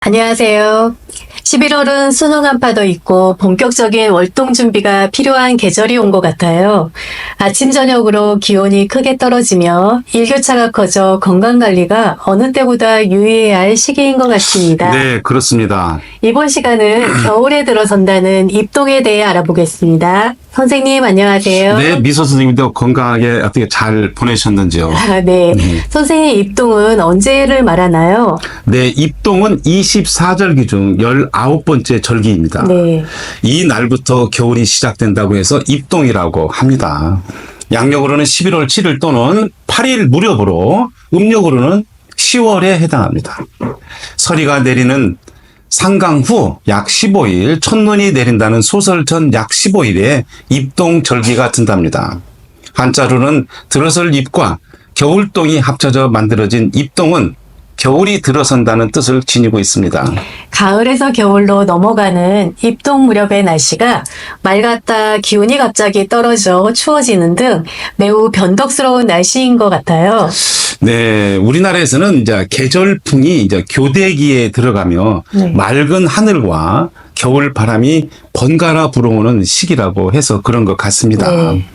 안녕하세요. 11월은 수능 한파도 있고 본격적인 월동 준비가 필요한 계절이 온 것 같아요. 아침 저녁으로 기온이 크게 떨어지며 일교차가 커져 건강관리가 어느 때보다 유의해야 할 시기인 것 같습니다. 네, 그렇습니다. 이번 시간은 겨울에 들어선다는 입동에 대해 알아보겠습니다. 선생님 안녕하세요. 네, 미소 선생님도 건강하게 어떻게 잘 보내셨는지요? 네. 선생님 입동은 언제를 말하나요? 네, 입동은 24절기 중 19번째 절기입니다. 네. 이 날부터 겨울이 시작된다고 해서 입동이라고 합니다. 양력으로는 11월 7일 또는 8일 무렵으로 음력으로는 10월에 해당합니다. 서리가 내리는 상강 후 약 15일, 첫눈이 내린다는 소설 전 약 15일에 입동절기가 든답니다. 한자로는 들어설 입과 겨울동이 합쳐져 만들어진 입동은 겨울이 들어선다는 뜻을 지니고 있습니다. 가을에서 겨울로 넘어가는 입동 무렵의 날씨가 맑았다 기온이 갑자기 떨어져 추워지는 등 매우 변덕스러운 날씨인 것 같아요. 네, 우리나라에서는 이제 계절풍이 이제 교대기에 들어가며 맑은 하늘과 겨울 바람이 번갈아 불어오는 시기라고 해서 그런 것 같습니다. 네.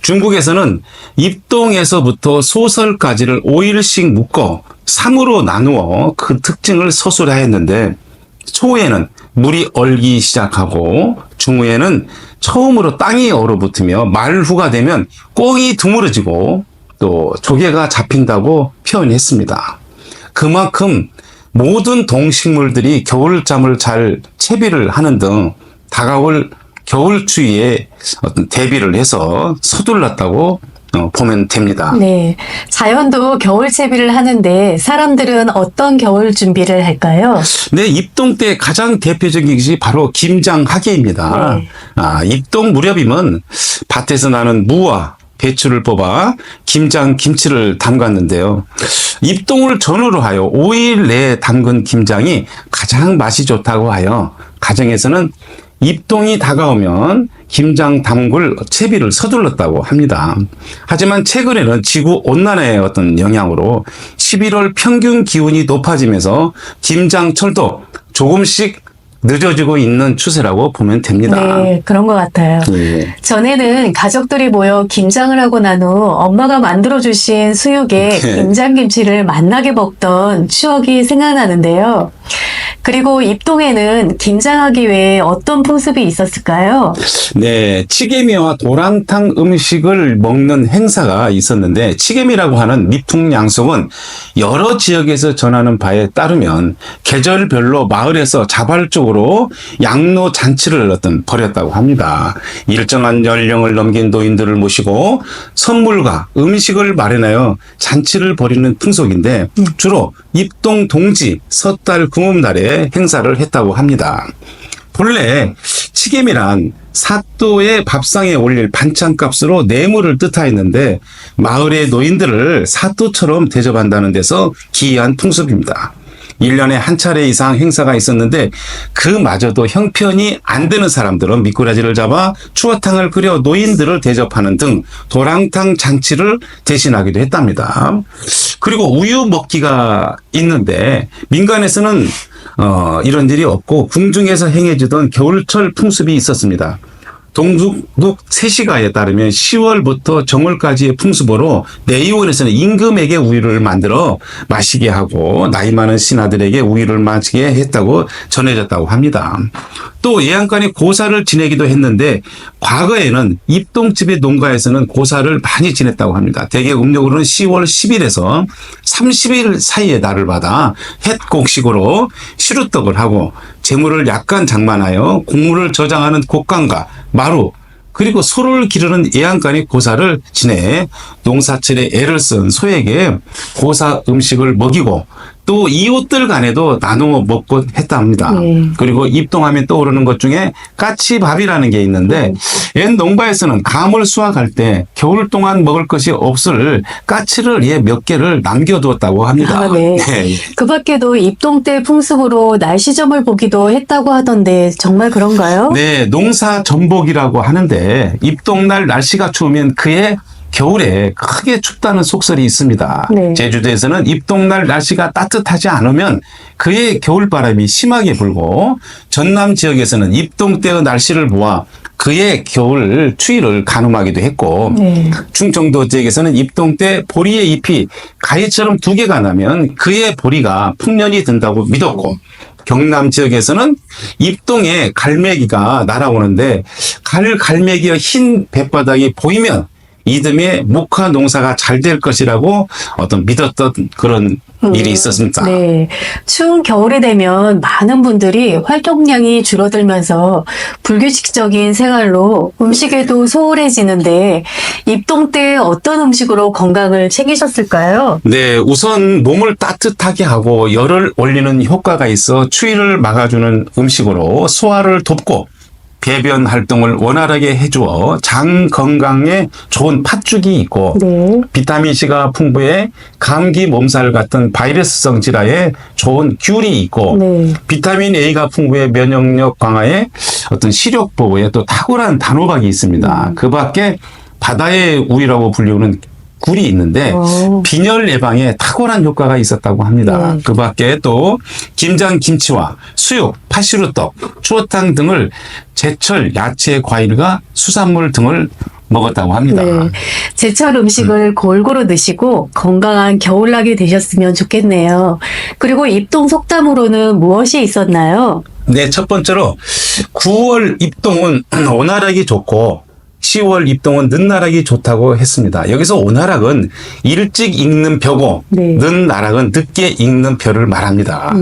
중국에서는 입동에서부터 소설까지를 5일씩 묶어 3으로 나누어 그 특징을 서술하였는데 초에는 물이 얼기 시작하고 중후에는 처음으로 땅이 얼어붙으며 말후가 되면 꽁이 드물어지고 또 조개가 잡힌다고 표현했습니다. 그만큼 모든 동식물들이 겨울잠을 잘 채비를 하는 등 다가올 겨울 추위에 어떤 대비를 해서 서둘렀다고 보면 됩니다. 네. 자연도 겨울 채비를 하는데 사람들은 어떤 겨울 준비를 할까요? 네, 입동 때 가장 대표적인 것이 바로 김장하기입니다. 네. 입동 무렵이면 밭에서 나는 무와 배추를 뽑아 김장 김치를 담갔는데요. 입동을 전후로 하여 5일 내에 담근 김장이 가장 맛이 좋다고 하여 가정에서는 입동이 다가오면 김장 담글 채비를 서둘렀다고 합니다. 하지만 최근에는 지구 온난화의 어떤 영향으로 11월 평균 기온이 높아지면서 김장철도 조금씩 늦어지고 있는 추세라고 보면 됩니다. 네, 그런 것 같아요. 네. 전에는 가족들이 모여 김장을 하고 난 후 엄마가 만들어주신 수육에 네. 김장김치를 맛나게 먹던 추억이 생각나는데요. 그리고 입동에는 김장하기 외에 어떤 풍습이 있었을까요? 네, 치개미와 도랑탕 음식을 먹는 행사가 있었는데 치개미라고 하는 미풍양속은 여러 지역에서 전하는 바에 따르면 계절별로 마을에서 자발적으로 양로 잔치를 벌였다고 합니다. 일정한 연령을 넘긴 노인들을 모시고 선물과 음식을 마련하여 잔치를 벌이는 풍속인데 주로 입동 동지 섣달 금음날에 행사를 했다고 합니다. 본래 치개미란 사또의 밥상에 올릴 반찬값으로 뇌물을 뜻하였는데 마을의 노인들을 사또처럼 대접한다는 데서 기이한 풍습입니다. 1년에 한 차례 이상 행사가 있었는데 그마저도 형편이 안 되는 사람들은 미꾸라지를 잡아 추어탕을 끓여 노인들을 대접하는 등 도랑탕 잔치를 대신하기도 했답니다. 그리고 우유 먹기가 있는데 민간에서는 이런 일이 없고 궁중에서 행해지던 겨울철 풍습이 있었습니다. 동북 세시가에 따르면 10월부터 정월까지의 풍습으로 내의원에서는 임금에게 우유를 만들어 마시게 하고 나이 많은 신하들에게 우유를 마시게 했다고 전해졌다고 합니다. 또 예안간에 고사를 지내기도 했는데 과거에는 입동집의 농가에서는 고사를 많이 지냈다고 합니다. 대개 음력으로는 10월 10일에서 30일 사이의 날을 받아 햇곡식으로 시루떡을 하고 재물을 약간 장만하여 곡물을 저장하는 곡간과 마루 그리고 소를 기르는 예안간의 고사를 지내 농사철에 애를 쓴 소에게 고사 음식을 먹이고 또 이웃들 간에도 나누어 먹고 했답니다. 그리고 입동하면 떠오르는 것 중에 까치밥이라는 게 있는데 옛 농가에서는 감을 수확할 때 겨울 동안 먹을 것이 없을 까치를 몇 개를 남겨두었다고 합니다. 아, 네. 네. 그 밖에도 입동 때 풍습으로 날씨점을 보기도 했다고 하던데 정말 그런가요? 네, 농사 전복이라고 하는데 입동날 날씨가 추우면 그해 겨울에 크게 춥다는 속설이 있습니다. 네. 제주도에서는 입동날 날씨가 따뜻하지 않으면 그의 겨울바람이 심하게 불고 전남 지역에서는 입동 때의 날씨를 보아 그의 겨울 추위를 가늠하기도 했고 네. 충청도 지역에서는 입동 때 보리의 잎이 가위처럼 두 개가 나면 그의 보리가 풍년이 든다고 믿었고 경남 지역에서는 입동에 갈매기가 날아오는데 갈매기의 흰 뱃바닥이 보이면 이듬해 목화 농사가 잘 될 것이라고 어떤 믿었던 그런 일이 있었습니다. 네. 추운 겨울이 되면 많은 분들이 활동량이 줄어들면서 불규칙적인 생활로 음식에도 소홀해지는데 입동 때 어떤 음식으로 건강을 챙기셨을까요? 네, 우선 몸을 따뜻하게 하고 열을 올리는 효과가 있어 추위를 막아주는 음식으로 소화를 돕고 배변 활동을 원활하게 해주어 장 건강에 좋은 팥죽이 있고 네. 비타민C가 풍부해 감기 몸살 같은 바이러스성 질환에 좋은 귤이 있고 네. 비타민 A가 풍부해 면역력 강화에 어떤 시력 보호에 또 탁월한 단호박이 있습니다. 그 밖에 바다의 우유라고 불리우는 굴이 있는데 빈혈 예방에 탁월한 효과가 있었다고 합니다. 네. 그 밖에 또 김장 김치와 수육, 파시루떡, 추어탕 등을 제철 야채, 과일과 수산물 등을 먹었다고 합니다. 네. 제철 음식을 골고루 드시고 건강한 겨울나기 되셨으면 좋겠네요. 그리고 입동 속담으로는 무엇이 있었나요? 네, 첫 번째로 9월 입동은 오나락이 좋고 10월 입동은 늦나락이 좋다고 했습니다. 여기서 오나락은 일찍 익는 벼고 네. 늦나락은 늦게 익는 벼를 말합니다.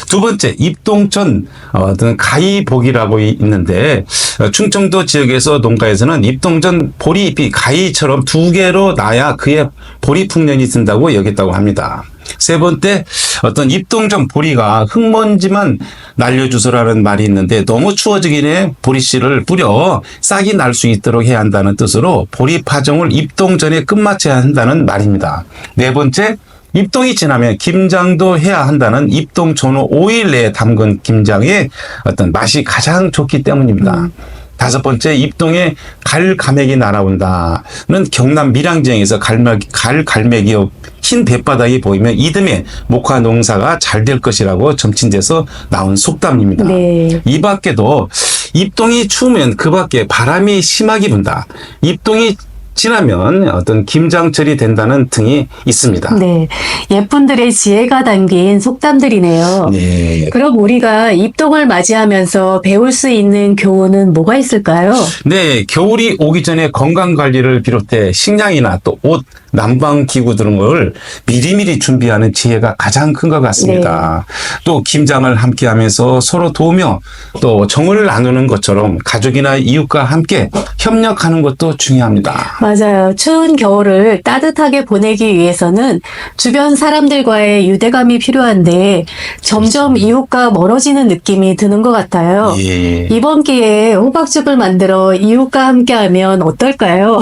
두 번째 입동천 어떤 가위복이라고 있는데 충청도 지역에서 농가에서는 입동전 보리잎이 가위처럼 두 개로 나야 그의 보리 풍년이 든다고 여겼다고 합니다. 세 번째 어떤 입동전 보리가 흙먼지만 날려주소라는 말이 있는데 너무 추워지기에 보리씨를 뿌려 싹이 날 수 있도록 해야 한다는 뜻으로 보리 파종을 입동전에 끝마쳐야 한다는 말입니다. 네 번째 입동이 지나면 김장도 해야 한다는 입동 전후 5일 내에 담근 김장의 어떤 맛이 가장 좋기 때문입니다. 다섯 번째 입동에 갈매기 날아온다는 경남 밀양지역에서 갈매기의 흰 뱃바닥이 보이면 이듬해 목화 농사가 잘 될 것이라고 점친돼서 나온 속담입니다. 네. 이 밖에도 입동이 추우면 그 밖에 바람이 심하게 분다. 입동이 지나면 어떤 김장철이 된다는 등이 있습니다. 네. 예쁜들의 지혜가 담긴 속담들이네요. 네. 그럼 우리가 입동을 맞이하면서 배울 수 있는 교훈은 뭐가 있을까요? 네, 겨울이 오기 전에 건강 관리를 비롯해 식량이나 또 옷, 난방 기구 등을 미리미리 준비하는 지혜가 가장 큰 것 같습니다. 또 김장을 함께 하면서 서로 도우며 또 정을 나누는 것처럼 가족이나 이웃과 함께 협력하는 것도 중요합니다. 맞아요. 추운 겨울을 따뜻하게 보내기 위해서는 주변 사람들과의 유대감이 필요한데 점점 이웃과 멀어지는 느낌이 드는 것 같아요. 예. 이번 기회에 호박죽을 만들어 이웃과 함께하면 어떨까요?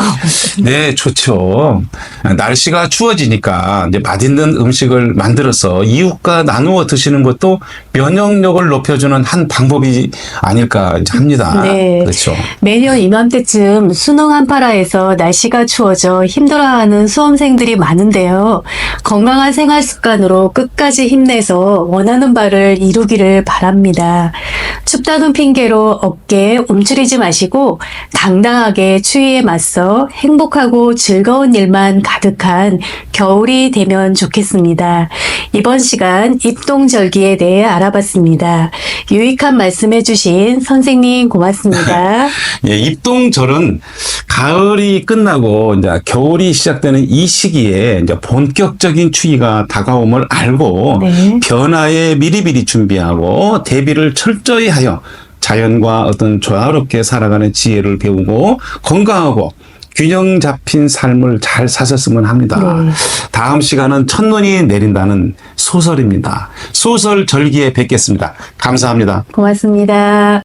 네, 좋죠. 날씨가 추워지니까 이제 맛있는 음식을 만들어서 이웃과 나누어 드시는 것도 면역력을 높여주는 한 방법이 아닐까 합니다. 네. 그렇죠. 매년 이맘때쯤 수능 한파라에서 날씨가 추워져 힘들어하는 수험생들이 많은데요. 건강한 생활 습관으로 끝까지 힘내서 원하는 바를 이루기를 바랍니다. 춥다는 핑계로 어깨 움츠리지 마시고 당당하게 추위에 맞서 행복하고 즐거운 일만 가득한 겨울이 되면 좋겠습니다. 이번 시간 입동절기에 대해 알아봤습니다. 유익한 말씀해 주신 선생님 고맙습니다. 예, 입동절은 가을이 끝나고 이제 겨울이 시작되는 이 시기에 이제 본격적인 추위가 다가옴을 알고 네. 변화에 미리미리 준비하고 대비를 철저히 하여 자연과 어떤 조화롭게 살아가는 지혜를 배우고 건강하고 균형 잡힌 삶을 잘 사셨으면 합니다. 네. 다음 시간은 첫눈이 내린다는 소설입니다. 소설 절기에 뵙겠습니다. 감사합니다. 고맙습니다.